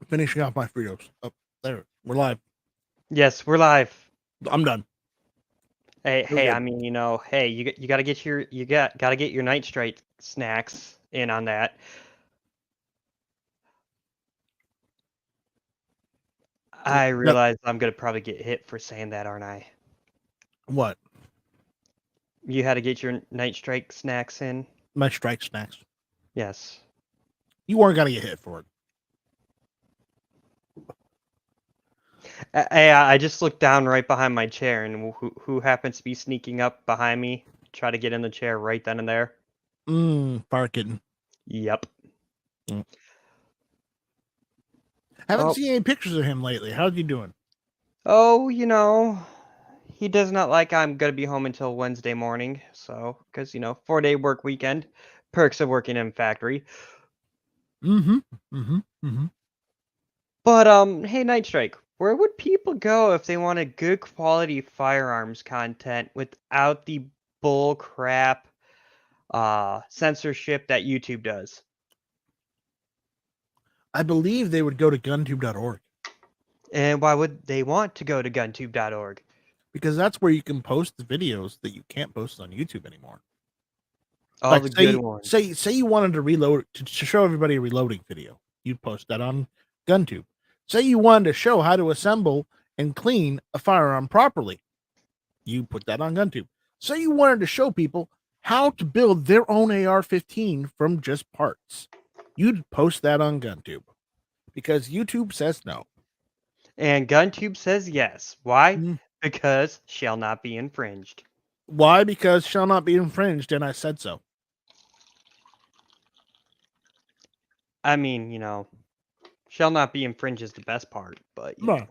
finishing off my Fritos. Oh, there. We're live. Yes, we're live. I'm done. Hey, good. I mean, hey, you gotta get gotta get your night straight snacks in on that. I realize I'm gonna probably get hit for saying that, aren't I? What? You had to get your night strike snacks in? My strike snacks. Yes. You weren't gonna get hit for it. Hey, I just looked down right behind my chair, and who happens to be sneaking up behind me, try to get in the chair right then and there? Fire kitten. Yep. Haven't Oh, seen any pictures of him lately. How's he doing? oh, he does not like I'm gonna be home until Wednesday morning. So, because 4-day work weekend, perks of working in factory. But hey, Night Strike, where would people go if they wanted good quality firearms content without the bull crap censorship that YouTube does? I believe they would go to guntube.org. And why would they want to go to guntube.org? Because that's where you can post the videos that you can't post on YouTube anymore. All Like the good ones. say you wanted to reload to show everybody a reloading video. You'd post that on GunTube. Say you wanted to show how to assemble and clean a firearm properly. You put that on GunTube. Say you wanted to show people how to build their own AR-15 from just parts. You'd post that on GunTube because YouTube says no. And GunTube says yes. Why? Mm. Because shall not be infringed. Why? Because shall not be infringed, and I said so. I mean, shall not be infringed is the best part, but No.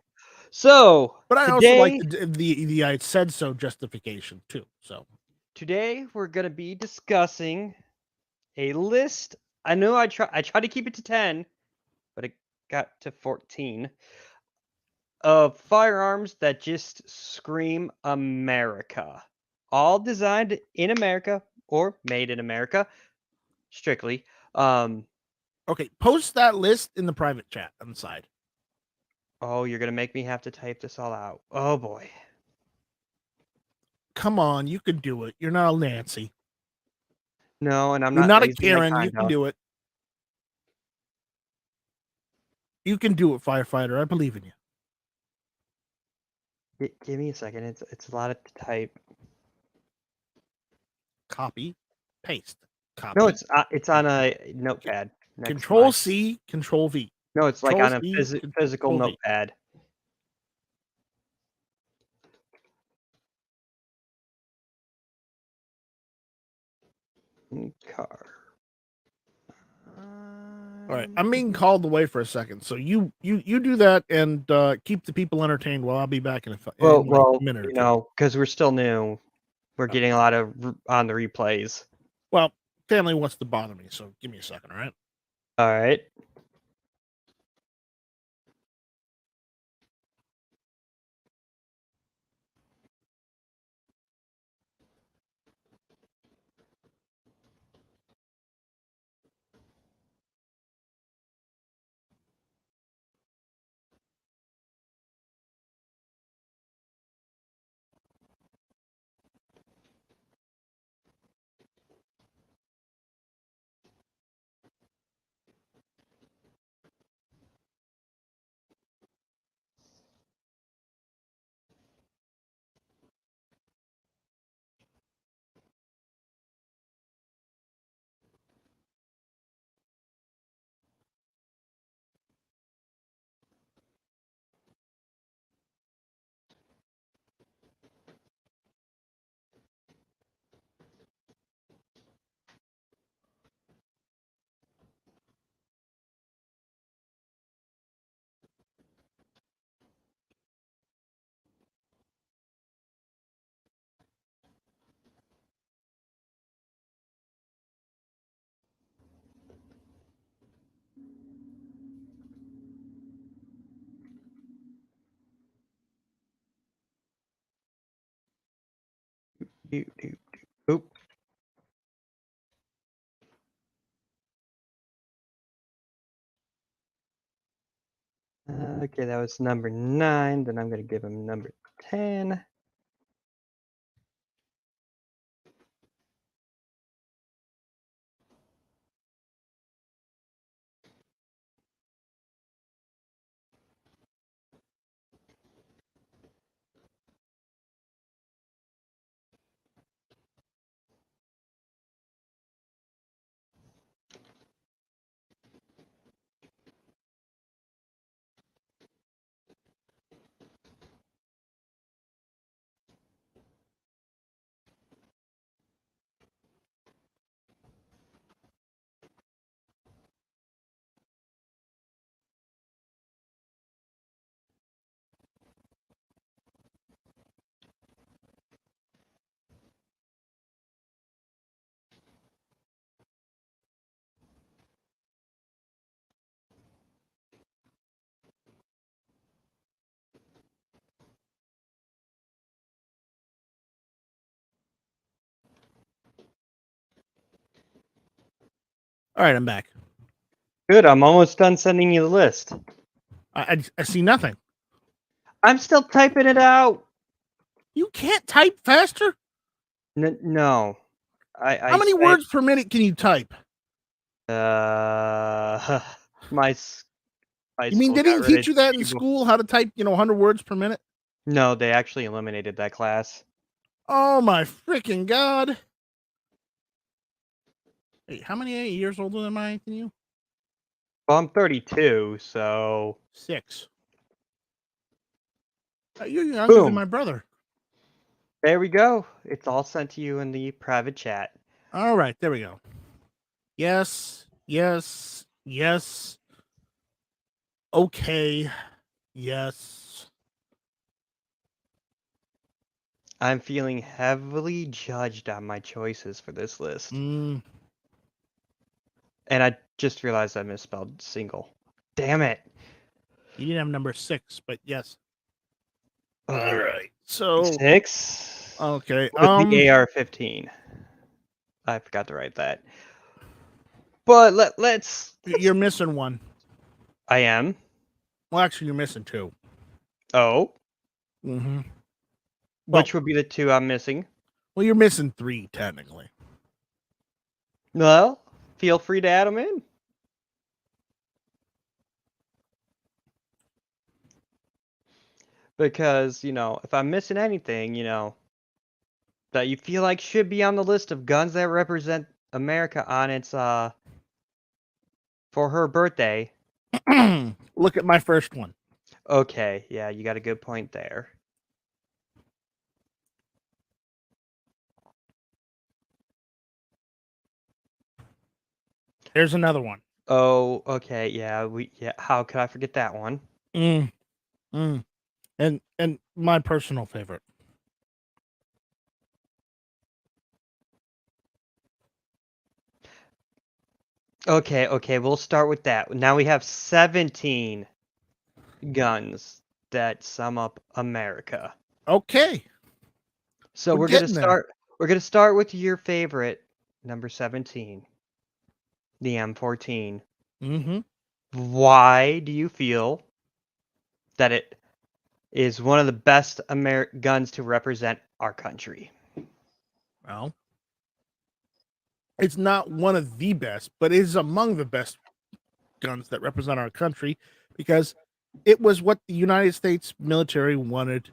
So But I also like today, the I said so justification too. So today we're gonna be discussing a list. I know I tried to keep it to 10, but it got to 14 of firearms that just scream America. All designed in America or made in America, strictly. Okay, post that list in the private chat on the side. Oh, you're gonna make me have to type this all out. Oh boy. Come on, you can do it. You're not a Nancy. No, and I'm You're not not a lazy like Karen. You can do it. You can do it, firefighter. I believe in you. Give me a second. It's a lot of type. Copy, paste, copy. No, it's on a notepad. Control C, Control V. No, it's like Control on a C, physical Control V. notepad. Car. All right, I'm being called away for a second, so you do that and keep the people entertained while I'll be back in a minute or two. Because we're still new, we're getting a lot of on the replays. Well, family wants to bother me, so give me a second, all right? All right. Oop. Okay, that was number 9. Then I'm going to give him number 10. All right, I'm back. Good. I'm almost done sending you the list. I see nothing. I'm still typing it out. You can't type faster. No. How many words per minute can you type? My You mean school they got didn't rid teach of you that in people. school? How to type, 100 words per minute? No, they actually eliminated that class. Oh my freaking god! Hey, how many years older am I than you? Well, I'm 32, so 6. You're younger than boom. my brother. There we go. It's all sent to you in the private chat. All right, there we go. Yes, yes, yes. Okay, yes. I'm feeling heavily judged on my choices for this list. Mm, And I just realized I misspelled single. Damn it. you didn't have number 6, but yes. All right. So 6 okay. with the AR-15. I forgot to write that. But let's You're missing one. I am. Well, actually, you're missing 2. Oh, Mm-hmm. which would be the 2 I'm missing? Well, you're missing 3 technically. Well, feel free to add them in. Because, if I'm missing anything, that you feel like should be on the list of guns that represent America on its for her birthday. Look at my first one. Okay, yeah, you got a good point there. There's another one. Oh, okay, yeah, how could I forget that one? And my personal favorite. Okay, we'll start with that. Now we have 17 guns that sum up America. Okay. So We're getting there. We're gonna start with your favorite, number 17, the M14. Mm-hmm. Why do you feel that it is one of the best guns to represent our country? Well, it's not one of the best, but it is among the best guns that represent our country because it was what the United States military wanted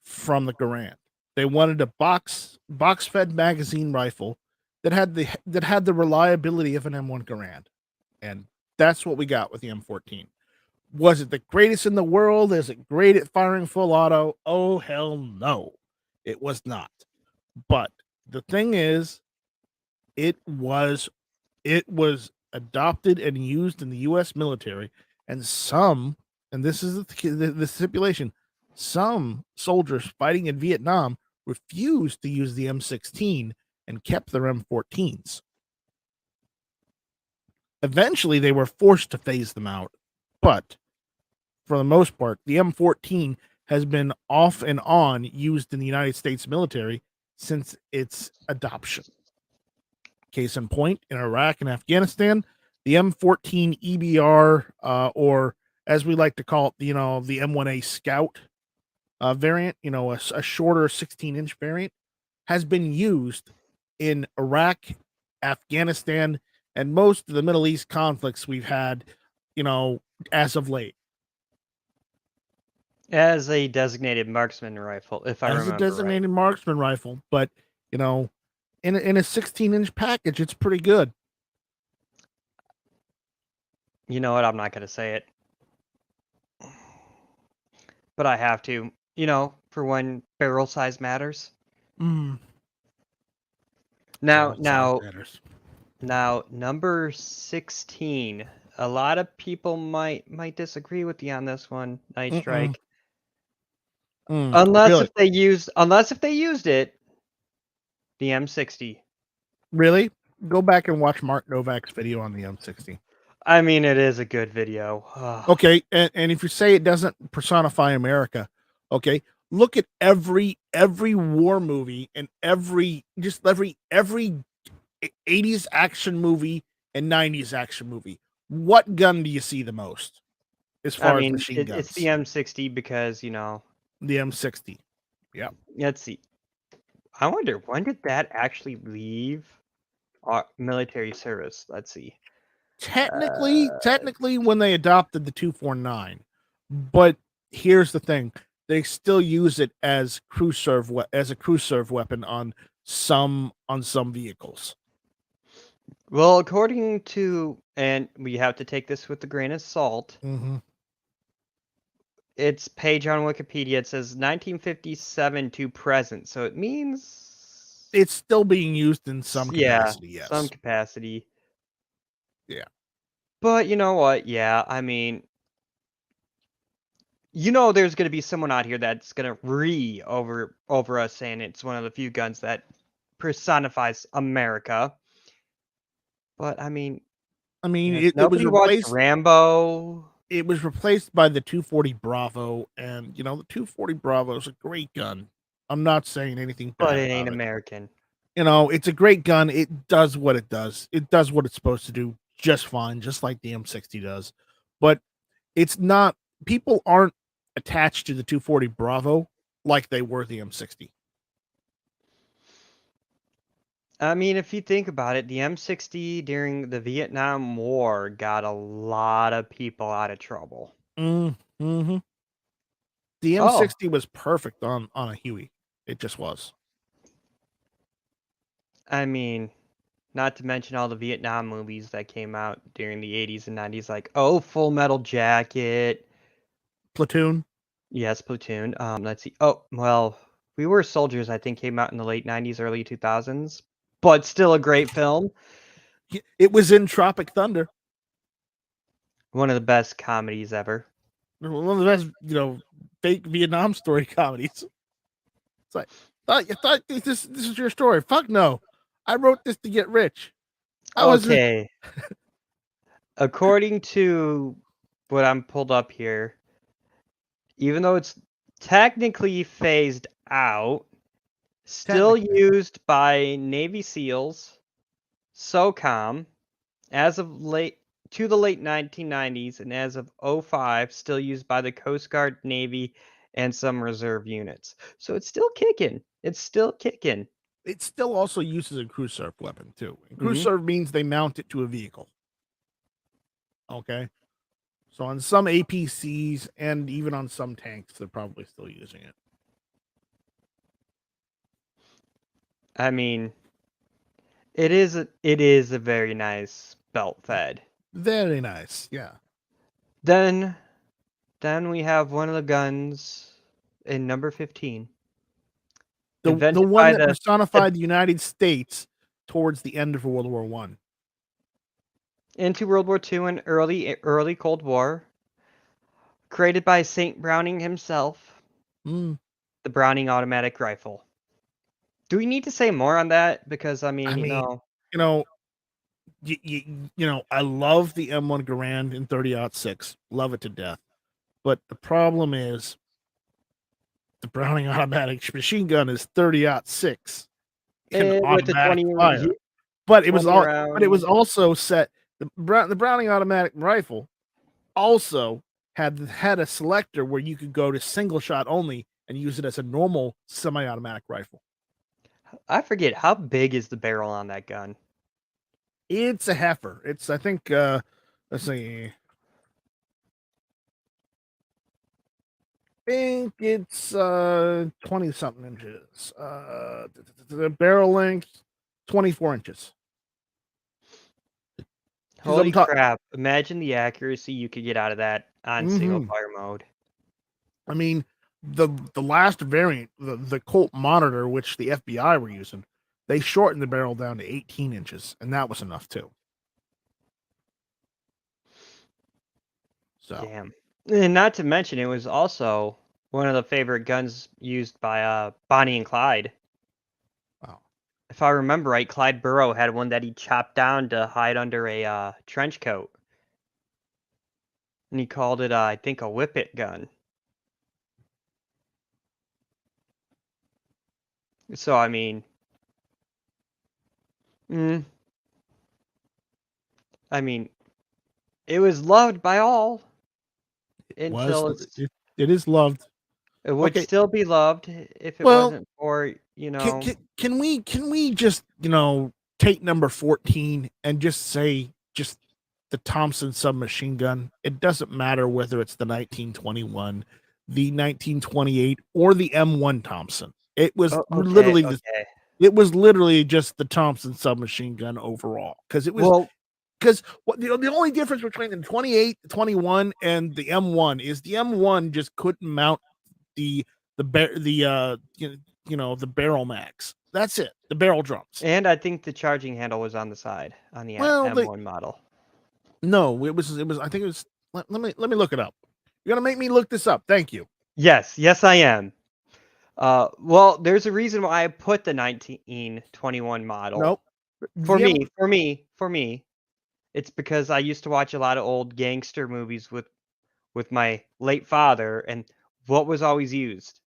from the Garand. They wanted a box fed magazine rifle that had the reliability of an M1 Garand, and that's what we got with the M14. Was it the greatest in the world? Is it great at firing full auto? Oh hell no, it was not. But the thing is, it was adopted and used in the U.S. military, and this is the stipulation, some soldiers fighting in Vietnam refused to use the M16 and kept their M14s. Eventually, they were forced to phase them out, but for the most part, the M14 has been off and on used in the United States military since its adoption. Case in point, in Iraq and Afghanistan, the M14 EBR, or as we like to call it, the M1A Scout variant, a shorter 16-inch variant, has been used in Iraq, Afghanistan, and most of the Middle East conflicts we've had, as of late. As a designated marksman rifle, if I As a remember right. designated marksman rifle, but in a 16-inch package, it's pretty good. You know what? I'm not going to say it. But I have to, for when barrel size matters. Mm. Now, Barrel size matters. now, number 16. A lot of people might disagree with you on this one, Night Strike. Unless Really? if they used it, the M60. Really? Go back and watch Mark Novak's video on the M60. I mean, it is a good video. Okay, and if you say it doesn't personify America, okay, look at every war movie and every 80s action movie and 90s action movie. What gun do you see the most as far as machine guns? It's the M60 because, the M60. Yeah. Let's see. I wonder, when did that actually leave military service? Let's see. Technically when they adopted the 249. But here's the thing. They still use it as a crew serve weapon on some vehicles. Well, according to, and we have to take this with a grain of salt. Mm-hmm. Its page on Wikipedia, it says 1957 to present, so it means it's still being used in some capacity. Yes, some capacity. Yeah, but you know what? Yeah, I mean, there's going to be someone out here that's going to over us saying it's one of the few guns that personifies America. But I mean, nobody watched Rambo. It was replaced by the 240 Bravo, and the 240 Bravo is a great gun. I'm not saying anything bad, but it ain't American. It's a great gun. It does what it does. It does what it's supposed to do just fine, just like the M60 does. But it's not. People aren't attached to the 240 Bravo like they were the M60. I mean, if you think about it, the M60 during the Vietnam War got a lot of people out of trouble. Mm-hmm. The M60 was perfect on a Huey. It just was. I mean, not to mention all the Vietnam movies that came out during the 80s and 90s, like, Full Metal Jacket. Platoon. Yes, Platoon. Let's see. Oh, well, We Were Soldiers, I think, came out in the late 90s, early 2000s. But still a great film. It was in Tropic Thunder. One of the best comedies ever. One of the best, fake Vietnam story comedies. It's like, you thought this is your story. Fuck no. I wrote this to get rich. Okay. According to what I'm pulled up here, even though it's technically phased out, still used by Navy SEALs, SOCOM, as of the late 1990s, and as of 2005, still used by the Coast Guard, Navy, and some reserve units. So it's still kicking. It still also uses a crew serve weapon too. And crew serve means they mount it to a vehicle. Okay. So on some APCs and even on some tanks, they're probably still using it. I mean, it is a very nice belt fed. Very nice, yeah. Then we have one of the guns in number 15. The one that personified the United States towards the end of World War I. Into World War II and early Cold War. Created by St. Browning himself. The Browning automatic rifle. Do we need to say more on that? Because I love the M1 Garand in 30-06. Love it to death. But the problem is the Browning automatic machine gun is 30-06. With the 20 fire. But it was also set. The Browning automatic rifle also had a selector where you could go to single shot only and use it as a normal semi-automatic rifle. I forget, how big is the barrel on that gun? It's a heifer. It's, I think, let's see. I think it's 20 something inches. The barrel length 24 inches. Holy crap. Imagine the accuracy you could get out of that on single fire mode. I mean, the last variant, the Colt Monitor, which the FBI were using, they shortened the barrel down to 18 inches, and that was enough too. So Damn. And not to mention, it was also one of the favorite guns used by Bonnie and Clyde. wow. If I remember right, Clyde Burrow had one that he chopped down to hide under a trench coat. And he called it, I think, a whippet gun. So, I mean... I mean, it was loved by all. Until it is loved. It would still be loved if it Well, wasn't for, you know... Can we just, take number 14 and just say just the Thompson submachine gun? It doesn't matter whether it's the 1921, the 1928, or the M1 Thompson. It was it was literally just the Thompson submachine gun overall, because it was because the only difference between the 28, the 21, and the M1 is the M1 just couldn't mount the barrel max. That's it. The barrel drums. And I think the charging handle was on the side on the M1 model. No, it was. I think it was. Let me look it up. You're gonna make me look this up. Thank you. Yes, I am. Well, there's a reason why I put the 1921 model. Nope. For me, it's because I used to watch a lot of old gangster movies with my late father, and what was always used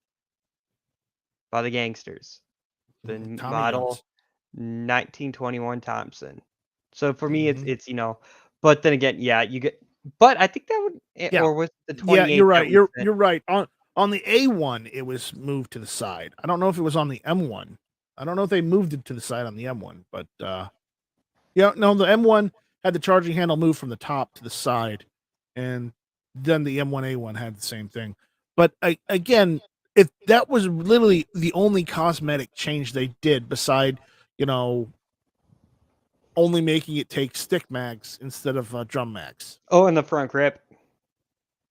by the gangsters? The model 1921 Thompson. So for me, it's but then again, you get. But I think that would, or was the 28? Yeah, you're right. You're right. On the A1, it was moved to the side. I don't know if it was on the M1. I don't know if they moved it to the side on the M1, but the M1 had the charging handle moved from the top to the side, and then the M1A1 had the same thing. But again, if that was literally the only cosmetic change they did, beside only making it take stick mags instead of drum mags. Oh, and the front grip.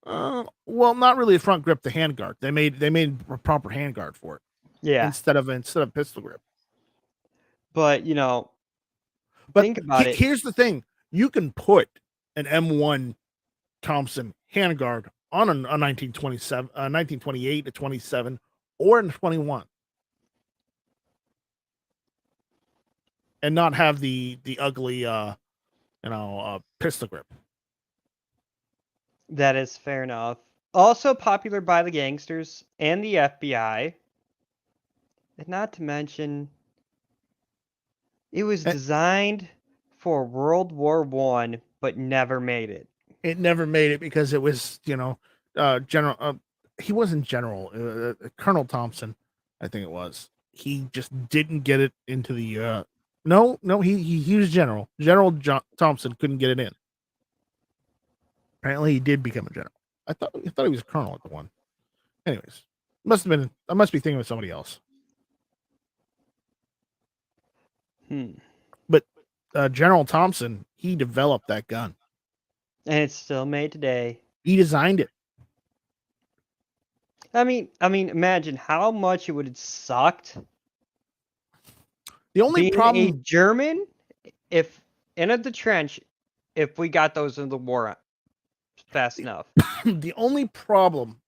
Well, not really a front grip. The handguard. They made a proper handguard for it. Yeah. Instead of pistol grip. But think about it. Here's the thing: you can put an M1 Thompson handguard on a 1927, 1928, a 27, or a 21, and not have the ugly, pistol grip. That is fair enough. Also popular by the gangsters and the FBI. And not to mention, it was designed for World War I, but never made it. It never made it because it was, General. He wasn't General. Colonel Thompson, I think it was. He just didn't get it into the. No, he was General. General Thompson couldn't get it in. Apparently, he did become a general. I thought he was a colonel at the one. Anyways, I must be thinking of somebody else. But General Thompson, he developed that gun, and it's still made today. He designed it. I mean, imagine how much it would have sucked. The only problem, a German, if entered the trench, if we got those in the war fast enough. The only problem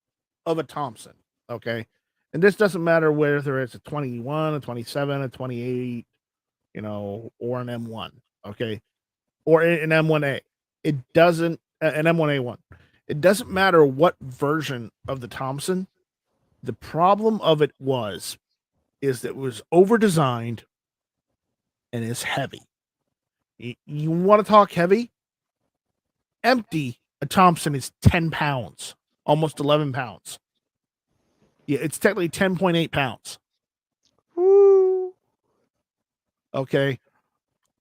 of a Thompson, okay, and this doesn't matter whether it's a 21, a 27, a 28, or an M1, okay, or an M1A. It doesn't an M1A1. It doesn't matter what version of the Thompson. The problem of it is that it was over designed and is heavy. You want to talk heavy? Empty A Thompson is 10 pounds, almost 11 pounds. Yeah, it's technically 10.8 pounds. Woo. Okay.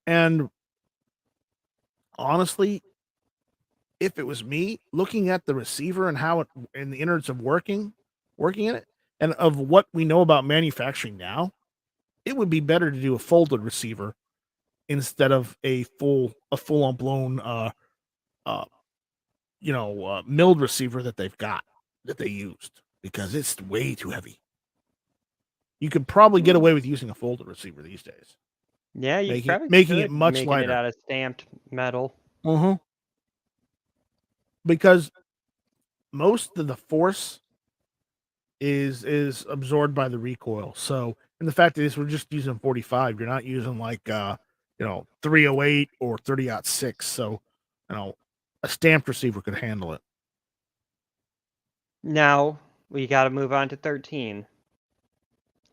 And honestly, if it was me looking at the receiver and how it and the innards of working in it, and of what we know about manufacturing now, it would be better to do a folded receiver instead of a full on blown uh milled receiver that they used, because it's way too heavy. You could probably get away with using a folded receiver these days, Yeah, you probably making it could, much making it lighter. out of stamped metal. Because most of the force is absorbed by the recoil. So, and the fact is, we're just using 45. You're not using like 308 or 30-06. So, a stamped receiver could handle it. Now we got to move on to 13,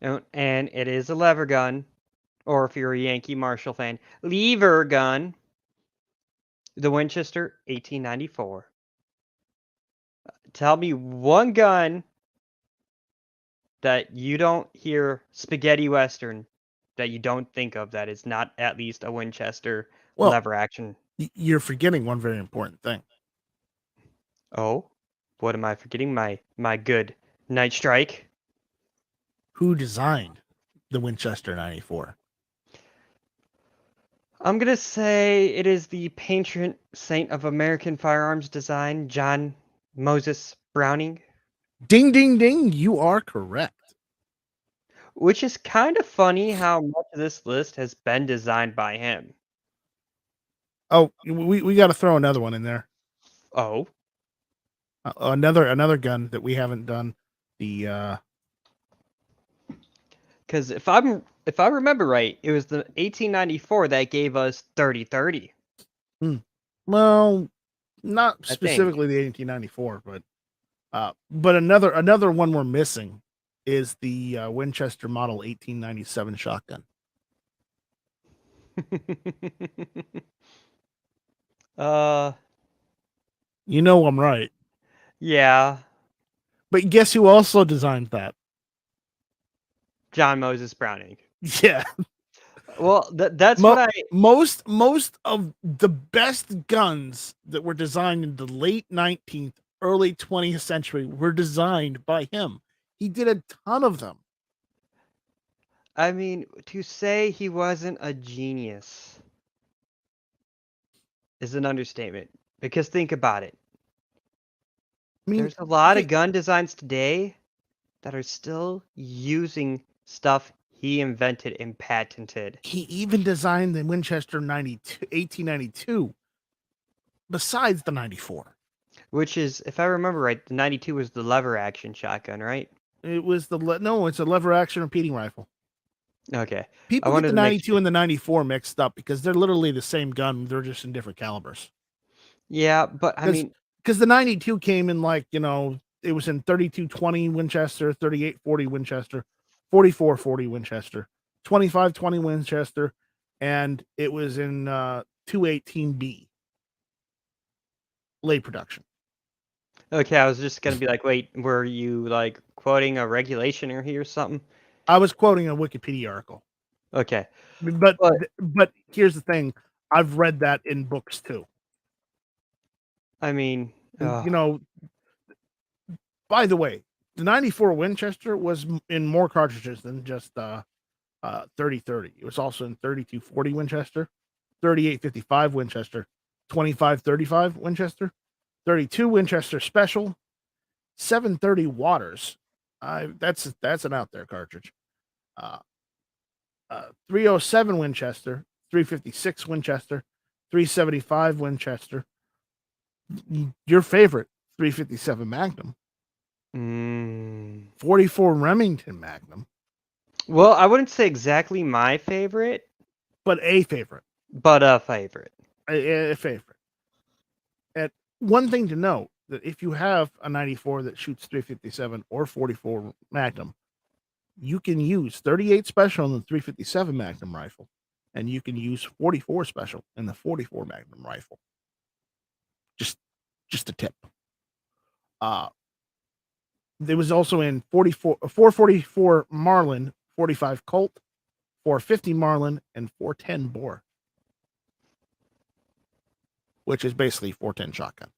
and it is a lever gun, or if you're a Yankee Marshall fan, lever gun. The Winchester 1894. Tell me one gun that you don't hear spaghetti western that you don't think of that is not at least a Winchester Well, lever action. You're forgetting one very important thing. Oh, what am I forgetting? My good Night Strike. Who designed the Winchester 94? I'm gonna say it is the patron saint of American firearms design, John Moses Browning. Ding, ding, ding! You are correct. Which is kind of funny how much of this list has been designed by him. Oh, we got to throw another one in there. Oh, another gun that we haven't done. The because if I remember right, it was the 1894 that gave us 30-30. Well, not I think. specifically the 1894, but another one we're missing is the Winchester model 1897 shotgun. You know I'm right. Yeah. But guess who also designed that? John Moses Browning. Yeah. Well, that's what I most of the best guns that were designed in the late 19th, early 20th century were designed by him. He did a ton of them. I mean, to say he wasn't a genius is an understatement. Because think about it. I mean, There's a lot of gun designs today that are still using stuff he invented and patented. he even designed the Winchester 1892 besides the 94. Which is, if I remember right, the 92 was the lever action shotgun, right? It was it's a lever action repeating rifle. Okay. People get the 92 and the 94 mixed up because they're literally the same gun. They're just in different calibers. Yeah, but I mean, because the 92 came in it was in 3220 Winchester, 3840 Winchester, 4440 Winchester, 2520 Winchester, and it was in 218B late production. Okay, I was just gonna be like, wait, were you like quoting a regulation or here or something? I was quoting a Wikipedia article. Okay, but here's the thing: I've read that in books too. I mean, by the way, the 94 Winchester was in more cartridges than just 3030. It was also in 3240 Winchester, 3855 Winchester, 2535 Winchester, 32 Winchester Special, 730 Waters. That's an out there cartridge. 307 Winchester, 356 Winchester, 375 Winchester. Your favorite 357 Magnum. 44 Remington Magnum. Well, I wouldn't say exactly my favorite, but a favorite. But a favorite. A favorite. And one thing to note, that if you have a 94 that shoots 357 or 44 Magnum, you can use 38 Special in the 357 Magnum rifle, and you can use 44 Special in the 44 Magnum rifle. Just a tip. There was also in 444 Marlin, 45 Colt, 450 Marlin, and 410 bore, which is basically 410 shotgun.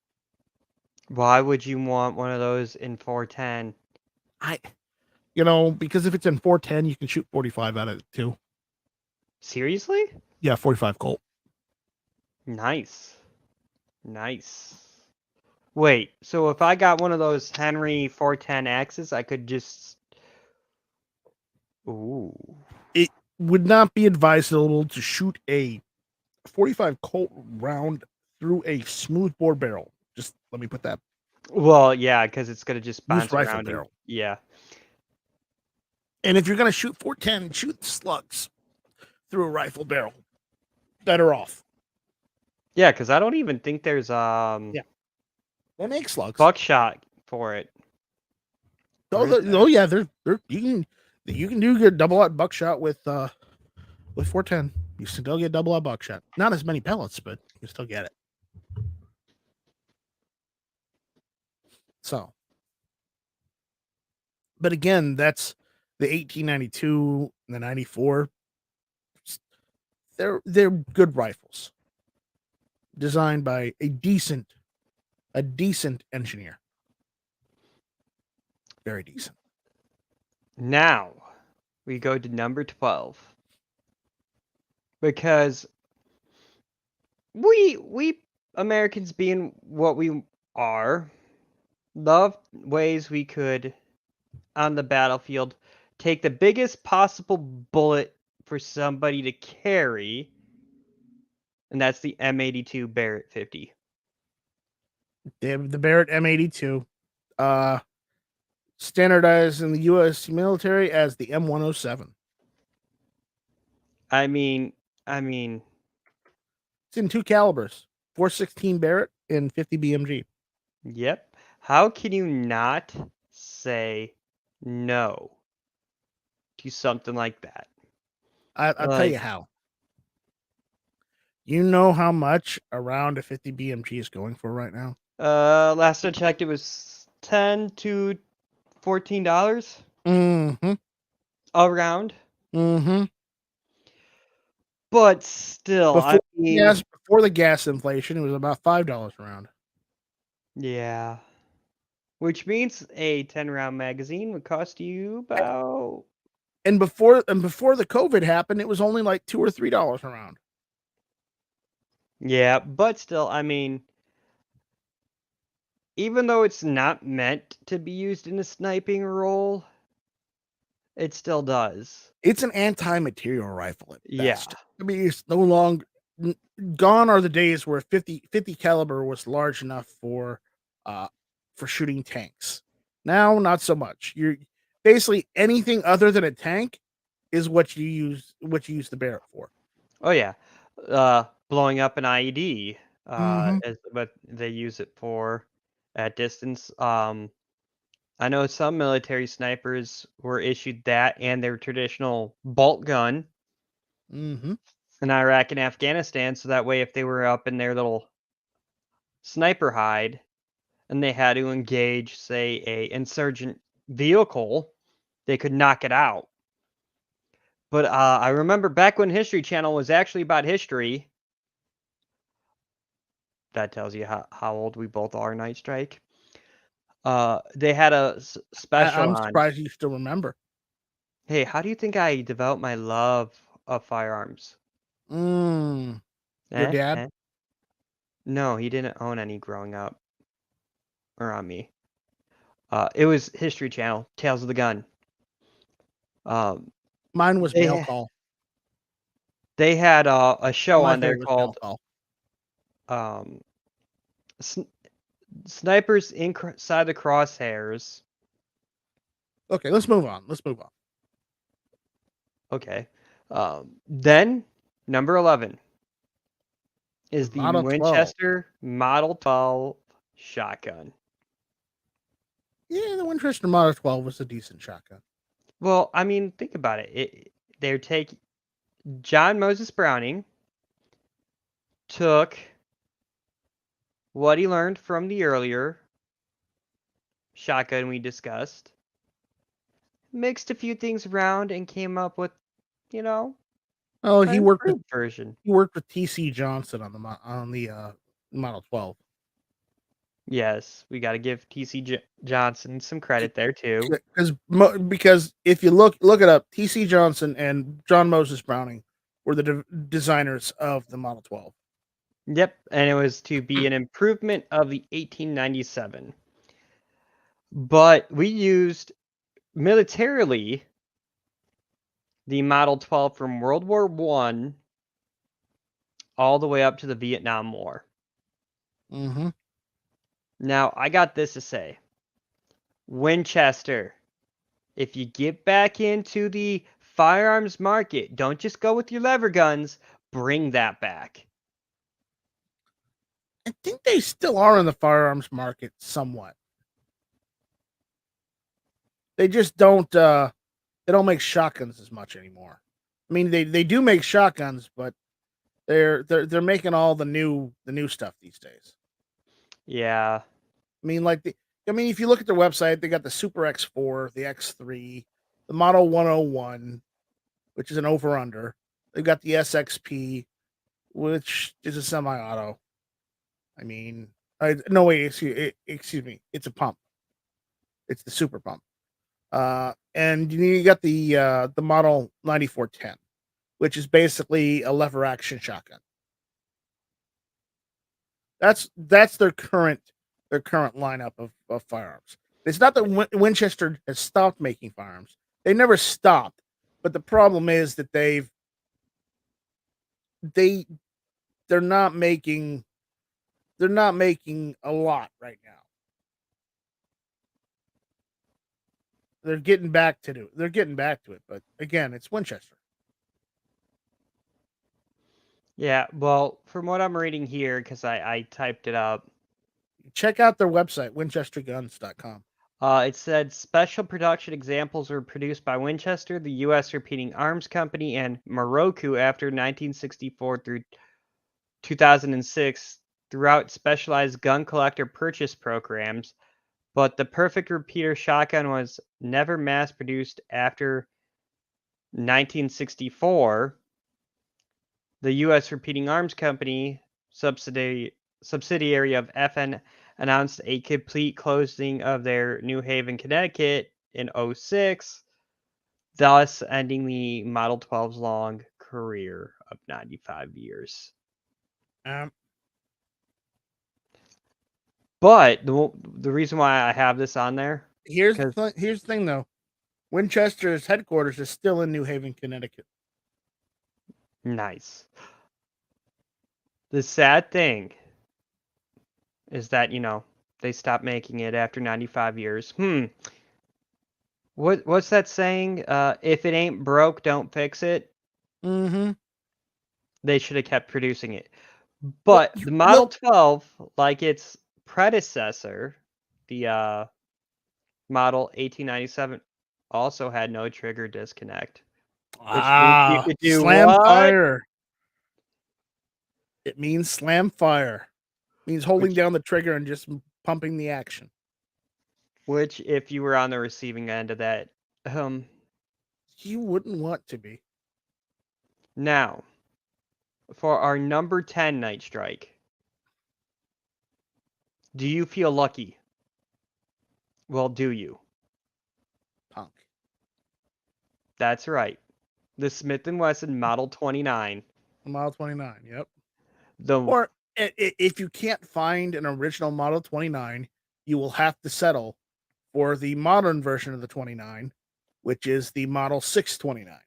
Why would you want one of those in 410? Because if it's in 410, you can shoot 45 out of it too. Seriously? Yeah, 45 Colt. Nice. Wait, so if I got one of those Henry 410 axes, I could just... Ooh. It would not be advisable to shoot a 45 Colt round through a smooth bore barrel. Just let me put that. Well, yeah, because it's going to just bounce Rifle around. barrel. Yeah. And if you're going to shoot 410, shoot slugs through a rifle barrel. Better off. Yeah, because I don't even think there's They make slugs. buckshot for it. Yeah, they're you can do good double out buckshot with 410. You still get double out buckshot. Not as many pellets, but you still get it. So, but again, that's the 1892 and the 94. They're good rifles, designed by a decent engineer. Very decent. Now, we go to number 12. Because we Americans, being what we are, love ways we could, on the battlefield, take the biggest possible bullet for somebody to carry, and that's the M82 Barrett 50. They have the Barrett M82, standardized in the U.S. military as the M107. I mean, It's in two calibers: 416 Barrett and 50 BMG. yep. How can you not say no to something like that? I'll tell you how. You know how much a round of 50 BMG is going for right now? Last I checked, it was $10 to $14 Mm-hmm. around. Mm-hmm. But still, Before the gas inflation, it was about $5 a round. Yeah. Which means a 10-round magazine would cost you about... And before the COVID happened, it was only like $2 or $3 a round. Yeah, but still, even though it's not meant to be used in a sniping role, it still does. It's an anti-material rifle at best. Yeah. It's no longer gone are the days where 50 caliber was large enough for shooting tanks. Now, not so much. You're basically anything other than a tank is what you use the Barrett for. Oh yeah, blowing up an IED is what they use it for at distance. I know some military snipers were issued that and their traditional bolt gun in Iraq and Afghanistan, so that way if they were up in their little sniper hide and they had to engage, say, a insurgent vehicle, they could knock it out. But I remember back when History Channel was actually about history. That tells you how old we both are, Night Strike. They had a special I'm on. surprised you still remember. Hey, how do you think I developed my love of firearms? Your dad? No, he didn't own any growing up around me. It was History Channel, Tales of the Gun. Mine was Mail Call. They had a show on there called Snipers Inside the Crosshairs. Okay, let's move on. Okay. Then, number 11 is the Model Winchester Model 12 shotgun. Yeah, the Winchester Model 12 was a decent shotgun. Well, think about it. They're taking... John Moses Browning took what he learned from the earlier shotgun we discussed, mixed a few things around, and came up with, you know, Oh, an improved version. he worked with TC Johnson on the Model 12. Yes, we got to give TC Johnson some credit there too. Because if you look it up, TC Johnson and John Moses Browning were the designers of the Model 12. Yep, and it was to be an improvement of the 1897. But we used militarily the Model 12 from World War I all the way up to the Vietnam War. Mm-hmm. Now, I got this to say. Winchester, if you get back into the firearms market, don't just go with your lever guns, bring that back. I think they still are in the firearms market somewhat. They just don't they don't make shotguns as much anymore. I mean, they do make shotguns, but they're making all the new stuff these days. Yeah. I mean, if you look at their website, they got the Super X4, the X3, the Model 101, which is an over under. They've got the SXP, which is a semi-auto. I mean, no wait, excuse me, it's a pump. It's the super pump. And you got the Model 9410, which is basically a lever action shotgun. That's their current lineup of firearms. It's not that Winchester has stopped making firearms; they never stopped. But the problem is that they're not making a lot right now. They're getting back to it, but again, it's Winchester. Yeah, well, from what I'm reading here, because I typed it up, Check out their website, winchesterguns.com. It said special production examples were produced by Winchester, the U.S. Repeating Arms Company, and Morocco after 1964 through 2006 throughout specialized gun collector purchase programs, but the perfect repeater shotgun was never mass produced after 1964. The U.S. Repeating Arms Company, subsidiary of FN, announced a complete closing of their New Haven, Connecticut in 2006, thus ending the Model 12's long career of 95 years. Um, But the reason why I have this on there, here's the thing though. Winchester's headquarters is still in New Haven, Connecticut. nice. The sad thing is that, they stopped making it after 95 years. What's that saying? If it ain't broke, don't fix it. Mm-hmm. They should have kept producing it. But the Model 12, like its predecessor, the Model 1897, also had no trigger disconnect. Which means you could do Slam what? fire. It means slam fire. It means holding down the trigger and just pumping the action. Which, if you were on the receiving end of that, you wouldn't want to be. Now, for our number 10 Night Strike, do you feel lucky? Well, do you? Punk. That's right. The Smith & Wesson Model 29. Model 29, yep. The Or if you can't find an original Model 29, you will have to settle for the modern version of the 29, which is the Model 629.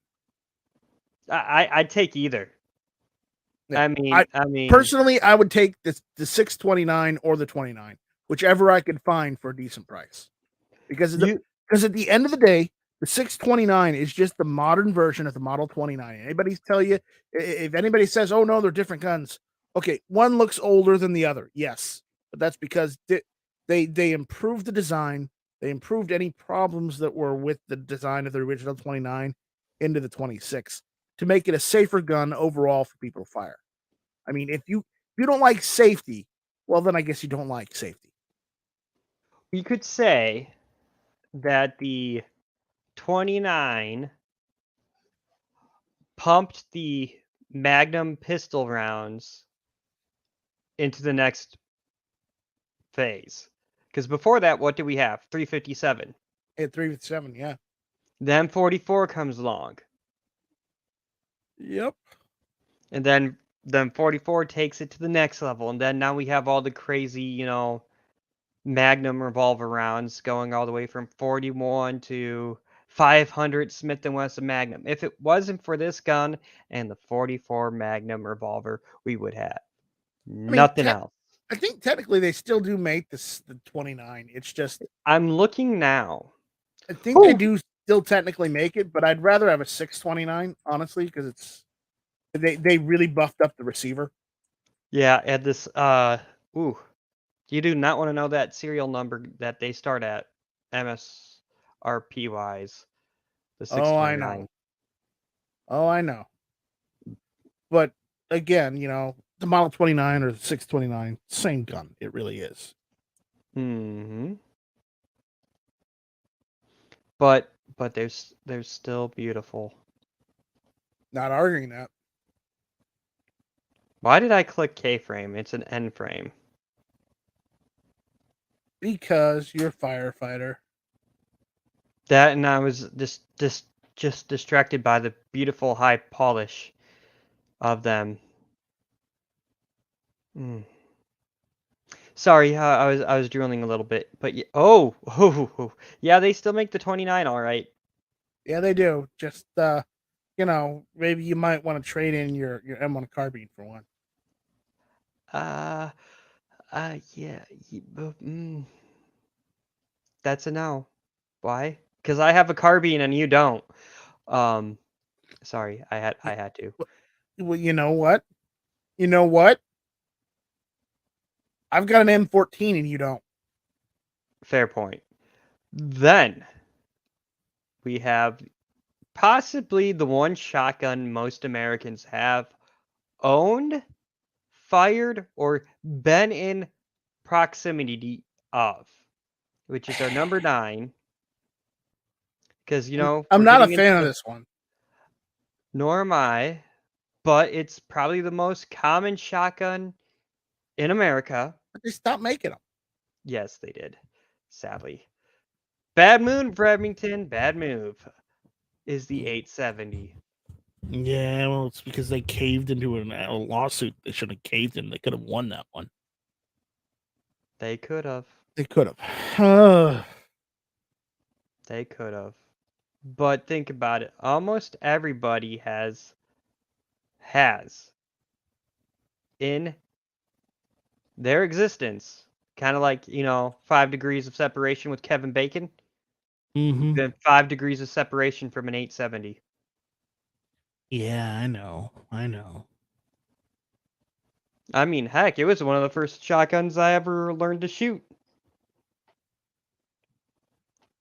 I'd take either. Yeah. I mean, personally, I would take the 629 or the 29, whichever I could find for a decent price. Because at the end of the day, the 629 is just the modern version of the Model 29. Anybody tell you, if anybody says, "Oh no, they're different guns," okay, one looks older than the other, yes, but that's because they improved the design. They improved any problems that were with the design of the original 29 into the 26 to make it a safer gun overall for people to fire. I mean, if you don't like safety, Well, then I guess you don't like safety. We could say that the 29 pumped the Magnum pistol rounds into the next phase. Because before that, what do we have? 357. At 357, yeah. Then 44 comes along. Yep. And then 44 takes it to the next level. And then now we have all the crazy, Magnum revolver rounds going all the way from 41 to 500 Smith & Wesson Magnum. If it wasn't for this gun and the 44 Magnum revolver, we would have I mean, nothing else. I think technically they still do make the 29. It's just I'm looking now. I think they do still technically make it, but I'd rather have a 629 honestly because it's they really buffed up the receiver. Yeah, and this ooh. You do not want to know that serial number that they start at MSRP wise. The Oh, I know. 629. Oh, I know. But again, the Model 29 or the 629, same gun. It really is. Mhm. But they're still beautiful. Not arguing that. Why did I click K frame? It's an N frame. Because you're a firefighter. That and I was just distracted by the beautiful high polish of them. Sorry, I was drooling a little bit, but yeah, they still make the 29 all right. Yeah, they do. Just maybe you might want to trade in your M1 carbine for one. Yeah. That's a no. Why? Because I have a carbine and you don't. Sorry, I had to. Well, you know what? You know what? I've got an M14 and you don't. Fair point. Then we have possibly the one shotgun most Americans have owned, fired, or been in proximity of, which is our number 9. Because, I'm we're not a getting fan of into, this one. nor am I, but it's probably the most common shotgun in America. But they stopped making them. Yes, they did. Sadly. Bad move, Remington. Bad move. Is the 870. Yeah, well, it's because they caved into a lawsuit. They should have caved in. They could have won that one. They could have. They could have. They could have. But think about it. Almost everybody has in their existence, kind of like, 5 degrees of separation with Kevin Bacon, then 5 degrees of separation from an 870. Yeah, I know. I know. I mean, heck, it was one of the first shotguns I ever learned to shoot.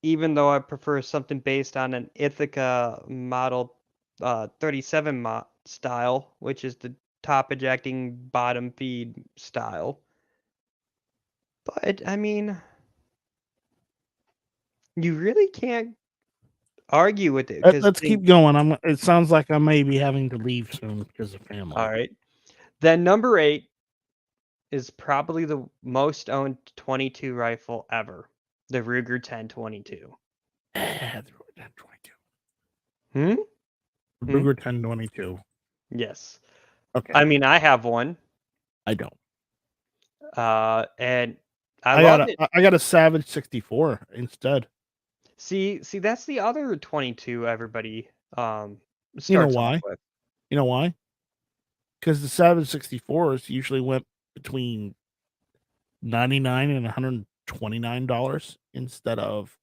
Even though I prefer something based on an Ithaca model 37 style, which is the top ejecting bottom feed style. But I mean, you really can't argue with it because Let's keep going. It sounds like I may be having to leave soon because of family. all right. Then number 8 is probably the most owned 22 rifle ever, the Ruger 1022. The Ruger 1022. Hmm? Ruger 1022. Yes. Okay. I mean, I have one. I don't. And I love it. I got a Savage 64 instead. See, that's the other 22 everybody starts You know off why? with. You know why? Because the Savage 64s usually went between $99 and $129 instead of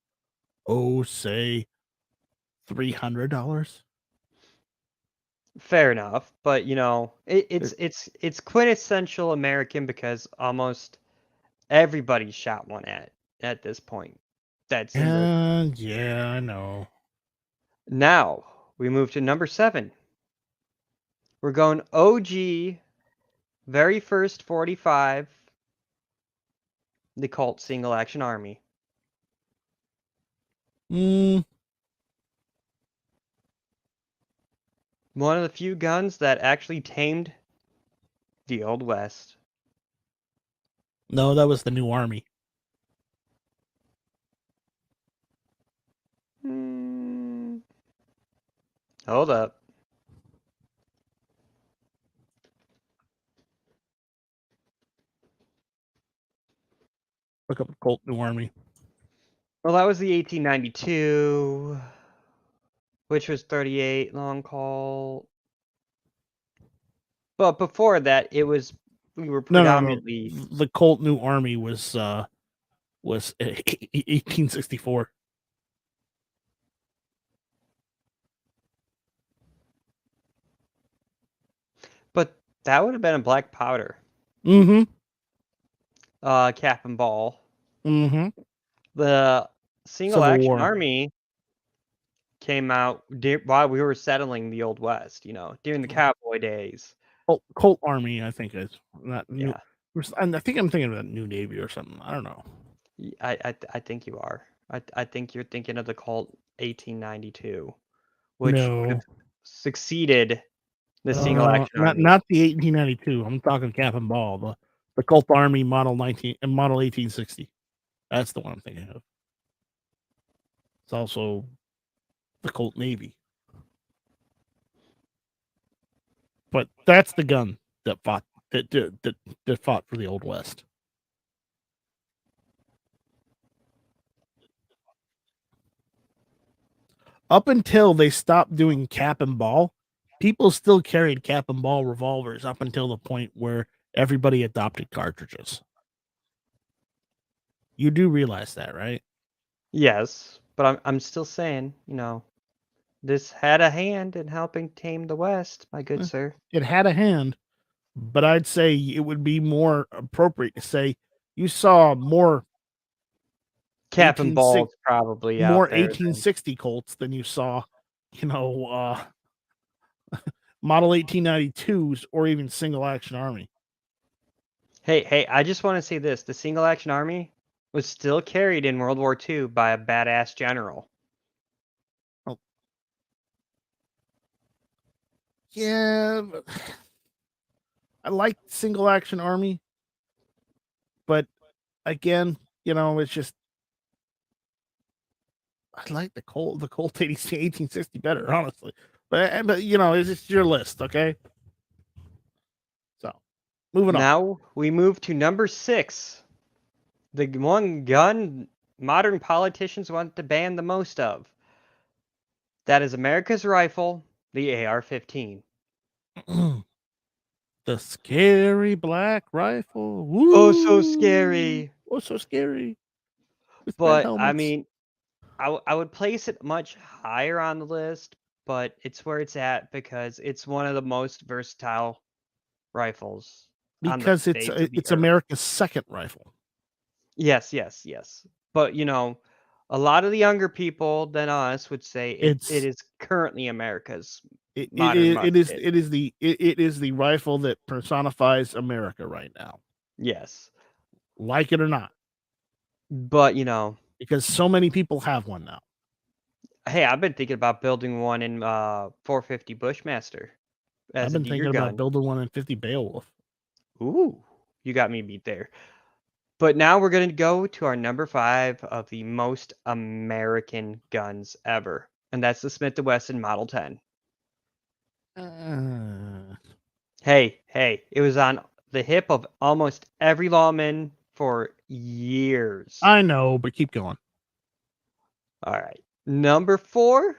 say $300. Fair enough, but it's quintessential American because almost everybody shot one at this point. That's in the Yeah, I know. Now we move to number 7. We're going OG, very first 45 the Colt Single Action Army. Mm, One of the few guns that actually tamed the Old West. no, that was the New Army. Hold up. Look up Colt New Army. Well, that was the 1892, which was 38 long Colt. But before that, we were No. predominantly. The Colt New Army was 1864. But that would have been a black powder. Mm-hmm. Cap and ball. Mm-hmm. The Single Civil Action War. Army came out while we were settling the Old West, during the cowboy days. Colt Army, I think is not new. Yeah. I think I'm thinking of a New Navy or something. I don't know. I think you are. I think you're thinking of the Colt 1892, which would No, have succeeded the Single Action Army. not the 1892. I'm talking cap and ball. The Colt Army model 1860. That's the one I'm thinking of. It's also the Colt Navy. But that's the gun that fought that fought for the Old West. Up until they stopped doing cap and ball, people still carried cap and ball revolvers up until the point where everybody adopted cartridges. You do realize that, right? Yes, but I'm still saying, this had a hand in helping tame the West, my good sir. It had a hand, but I'd say it would be more appropriate to say you saw more Cap and ball's probably more out there. 1860 Colts than you saw, model 1892s or even single action army. Hey, I just want to say this. The Single Action Army was still carried in World War II by a badass general. Oh. Yeah, I like single action army, but again, it's just I like the Colt 1860 better, honestly. But it's just your list, okay? So, moving on. Now we move to number 6. The one gun modern politicians want to ban the most of. That is America's rifle, the AR-15. The scary black rifle. Woo! Oh, so scary. Oh, so scary. With red But I helmets. mean, I would place it much higher on the list, but it's where it's at because it's one of the most versatile rifles on the Because face of the it's earth. America's second rifle. Yes. But a lot of the younger people than us would say it is currently America's modern musket. It is the rifle that personifies America right now. Yes. Like it or not. But because so many people have one now. Hey, I've been thinking about building one in 450 Bushmaster I've been thinking about building one in 50 Beowulf. Ooh, you got me beat there. But now we're going to go to our number 5 of the most American guns ever, and that's the Smith & Wesson Model 10. Hey, it was on the hip of almost every lawman for years. I know, but keep going. All right. Number 4,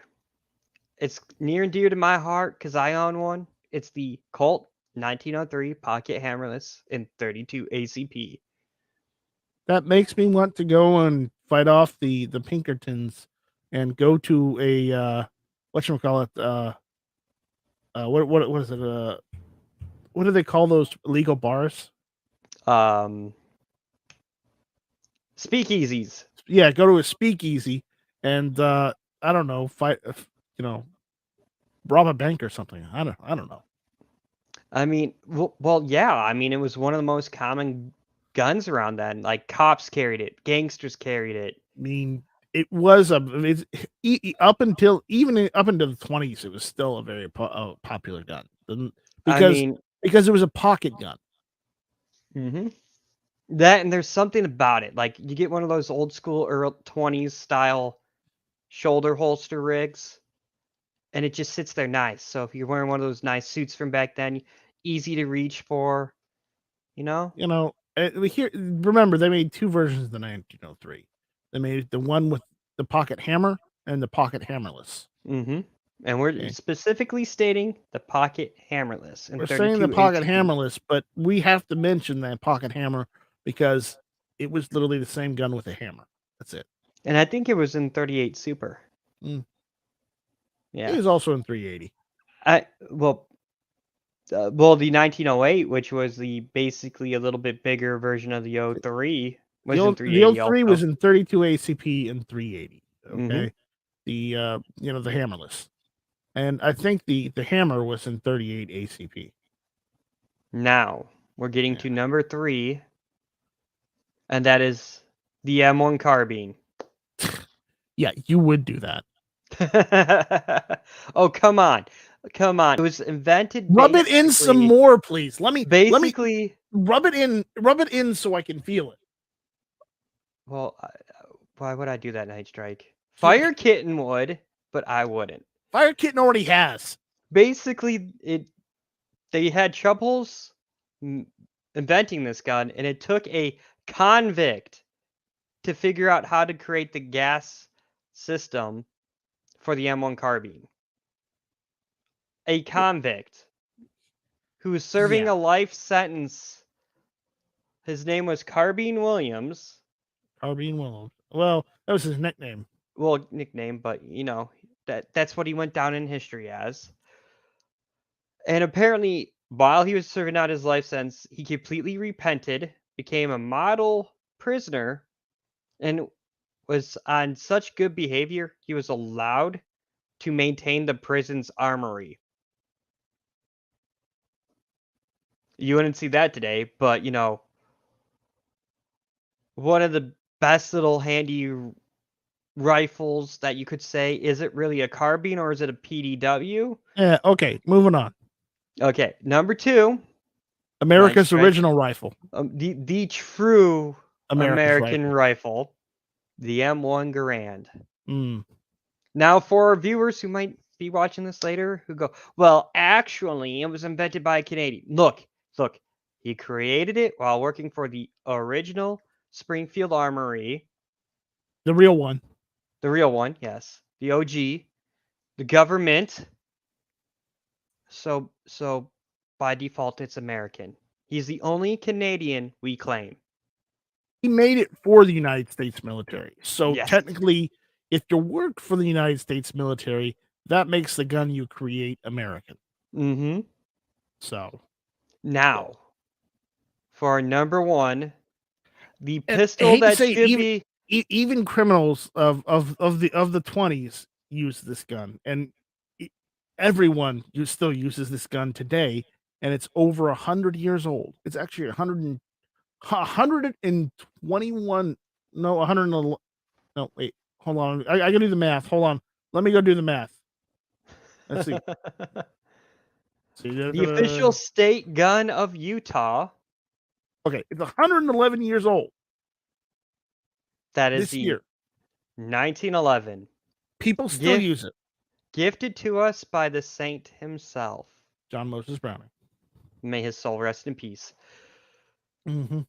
it's near and dear to my heart because I own one. It's the Colt 1903 Pocket Hammerless in 32 ACP. That makes me want to go and fight off the Pinkertons and go to a whatchamacallit, what is it? What do they call those illegal bars? Speakeasies. Yeah, go to a speakeasy and I don't know, fight, rob a bank or something. I don't know. I mean, well, yeah. I mean, it was one of the most common guns around then. Like cops carried it, gangsters carried it. I mean, it was up until the 20s, it was still a very popular gun. I Because mean, because it was a pocket gun. that and there's something about it. Like you get one of those old school early 20s style shoulder holster rigs, and it just sits there nice. So if you're wearing one of those nice suits from back then, easy to reach for, you know? You know, here, remember, they made two versions of the 1903. They made the one with the pocket hammer and the pocket hammerless. And we're specifically stating the pocket hammerless in We're saying the 32 pocket ATP. hammerless, but we have to mention that pocket hammer because it was literally the same gun with a hammer. That's it. And I think it was in 38 Super. Mm. Yeah. It was also in 380. Well, the 1908, which was the basically a little bit bigger version of the 03, was in 380 The 03 also. was in 32 ACP and 380. Mhm. Okay. The the hammerless. And I think the hammer was in 38 ACP. Now, we're getting to number 3, and that is the M1 carbine. Yeah, you would do that. Oh, come on. Come on. It was invented Rub it in some basically- more, please. Let me Basically, rub it in so I can feel it. well, why would I do that, Night Strike? Fire Kitten would, but I wouldn't. Fire Kitten already has. Basically, they had troubles inventing this gun, and it took a convict to figure out how to create the gas system for the M1 carbine. A convict who was serving a life sentence. His name was Carbine Williams. Carbine Williams. Well, that was his nickname. Well, nickname, but you know, that's what he went down in history as. And apparently, while he was serving out his life sentence, he completely repented, became a model prisoner, and was on such good behavior, he was allowed to maintain the prison's armory. You wouldn't see that today, but you know, one of the best little handy rifles that you could say, is it really a carbine or is it a PDW? Yeah, okay, moving on. Okay, number 2. America's original rifle. The true American rifle. rifle, the M1 Garand. Mm. Now, for our viewers who might be watching this later, who go, well, actually, it was invented by a Canadian. Look, he created it while working for the original Springfield Armory. The real one. The real one, yes. The OG. The government. So by default, it's American. He's the only Canadian we claim. He made it for the United States military. So Yes. technically, if you work for the United States military, that makes the gun you create American. Mm-hmm. So now, for our number 1, the pistol that should be even criminals of the 20s use this gun, and everyone still uses this gun today, and it's over 100 years old. It's actually 121. No, 111. No, wait, hold on. I gotta do the math. Hold on. Let me go do the math. Let's see. the official state gun of Utah. Okay, it's 111 years old. That is this the year. 1911. People still use it. Gifted to us by the saint himself, John Moses Browning. May his soul rest in peace. Mm-hmm.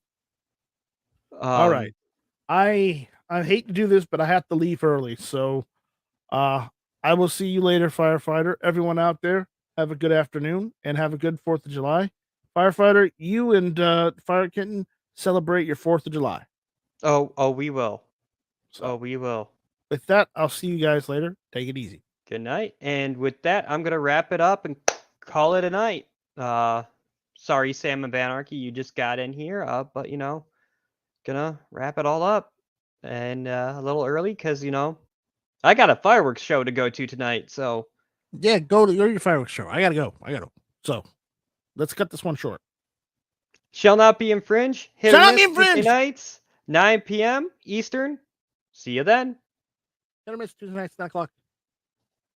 All right. I hate to do this, but I have to leave early. So I will see you later, firefighter. Everyone out there, have a good afternoon and have a good 4th of July. Firefighter, you and Fire Kitten celebrate your 4th of July. Oh, we will. So, we will. With that, I'll see you guys later. Take it easy. Good night. And with that, I'm going to wrap it up and call it a night. Sorry, Sam of Anarchy, you just got in here, but, you know, gonna wrap it all up. And a little early because, you know, I got a fireworks show to go to tonight, so. Yeah, go to your fireworks show. I gotta go. So, let's cut this one short. Shall not be infringed. Hit Shall or not miss be Tuesday infringed. nights, 9 p.m. Eastern. See you then. Hit or miss Tuesday nights, 9 o'clock.